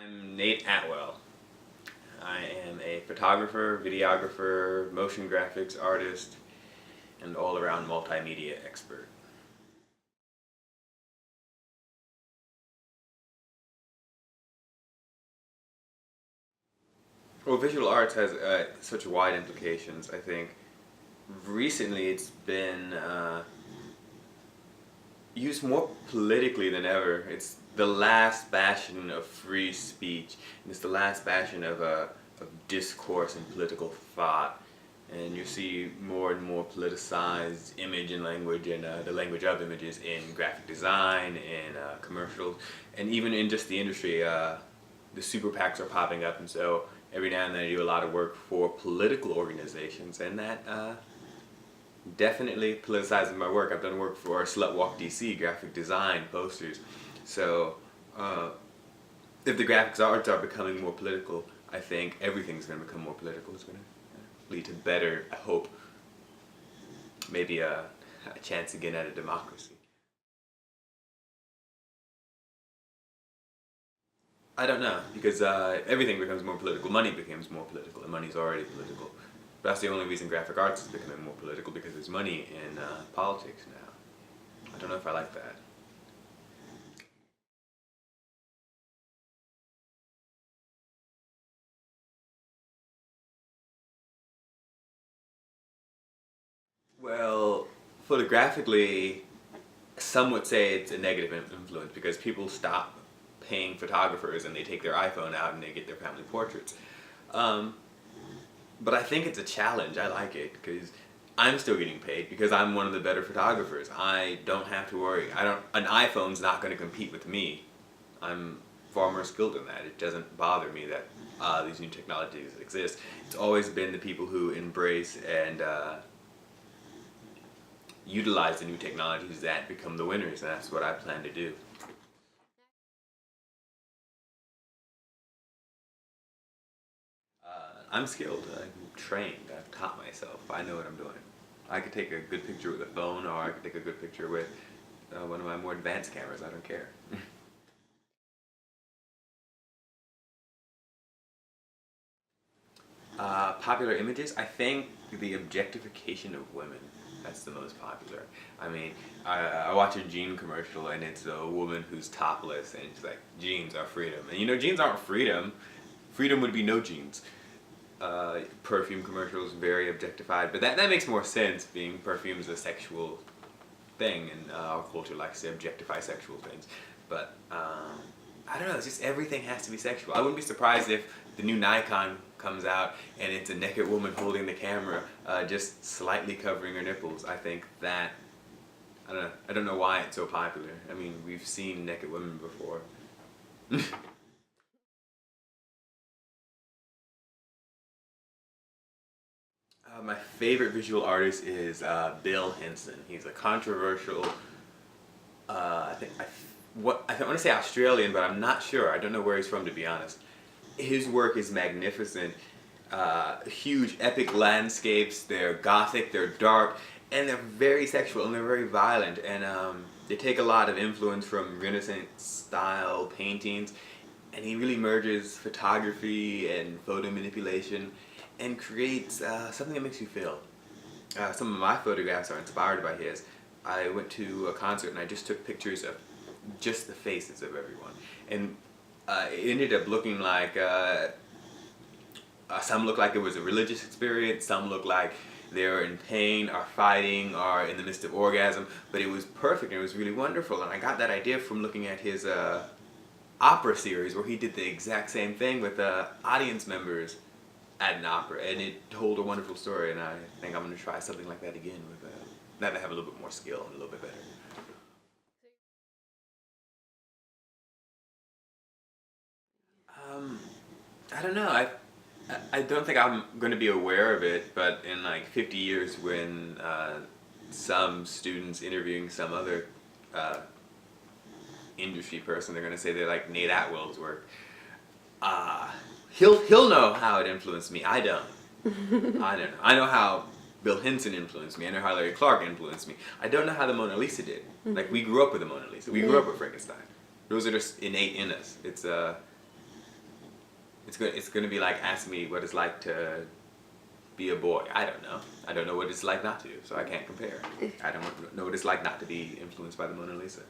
I'm Nate Atwell. I am a photographer, videographer, motion graphics artist, and all-around multimedia expert. Well, visual arts has such wide implications. I think recently it's been used more politically than ever. It's the last bastion of free speech, and it's the last bastion of discourse and political thought. And you see more and more politicized image and language, and the language of images in graphic design, in commercials, and even in just the industry. The super PACs are popping up, and so every now and then I do a lot of work for political organizations, and that definitely politicizes my work. I've done work for Slutwalk DC, graphic design, posters. So if the graphics arts are becoming more political, I think everything's going to become more political. It's going to lead to better, I hope, maybe a chance again at a democracy. I don't know, because everything becomes more political. Money becomes more political, and money's already political. But that's the only reason graphic arts is becoming more political, because there's money in politics now. I don't know if I like that. Well, photographically, some would say it's a negative influence because people stop paying photographers and they take their iPhone out and they get their family portraits. Um, but I think it's a challenge. I like it because I'm still getting paid because I'm one of the better photographers. I don't have to worry. An iPhone's not going to compete with me. I'm far more skilled in that. It doesn't bother me that these new technologies exist. It's always been the people who embrace and utilize the new technologies that become the winners, and that's what I plan to do. I'm skilled, I'm trained, I've taught myself, I know what I'm doing. I could take a good picture with a phone, or I could take a good picture with one of my more advanced cameras, I don't care. Popular images, I think the objectification of women, that's the most popular. I mean, I watch a jean commercial and it's a woman who's topless and she's like, jeans are freedom. And you know, jeans aren't freedom. Freedom would be no jeans. Perfume commercials, very objectified, but that makes more sense, being perfume is a sexual thing, and our culture likes to objectify sexual things. But I don't know, it's just everything has to be sexual. I wouldn't be surprised if the new Nikon comes out and it's a naked woman holding the camera, just slightly covering her nipples. I think that, I don't know why it's so popular. I mean, we've seen naked women before. My favorite visual artist is Bill Henson. He's a controversial, I want to say Australian, but I'm not sure. I don't know where he's from, to be honest. His work is magnificent. Huge, epic landscapes. They're gothic, they're dark, and they're very sexual, and they're very violent. And they take a lot of influence from Renaissance style paintings, and he really merges photography and photo manipulation and creates something that makes you feel. Some of my photographs are inspired by his. I went to a concert and I just took pictures of just the faces of everyone. And it ended up looking like, some looked like it was a religious experience, some looked like they were in pain or fighting or in the midst of orgasm, but it was perfect and it was really wonderful. And I got that idea from looking at his opera series, where he did the exact same thing with audience members at an opera, and it told a wonderful story, and I think I'm going to try something like that again with now that I have a little bit more skill and a little bit better. I don't know. I don't think I'm going to be aware of it, but in like 50 years, when some students interviewing some other industry person, they're going to say they like Nate Atwell's work. He'll know how it influenced me. I don't. I don't know. I know how Bill Henson influenced me. I know how Larry Clark influenced me. I don't know how the Mona Lisa did. Like, we grew up with the Mona Lisa. We grew up with Frankenstein. Those are just innate in us. It's It's gonna be like asking me what it's like to be a boy. I don't know. I don't know what it's like not to, so I can't compare. I don't know what it's like not to be influenced by the Mona Lisa.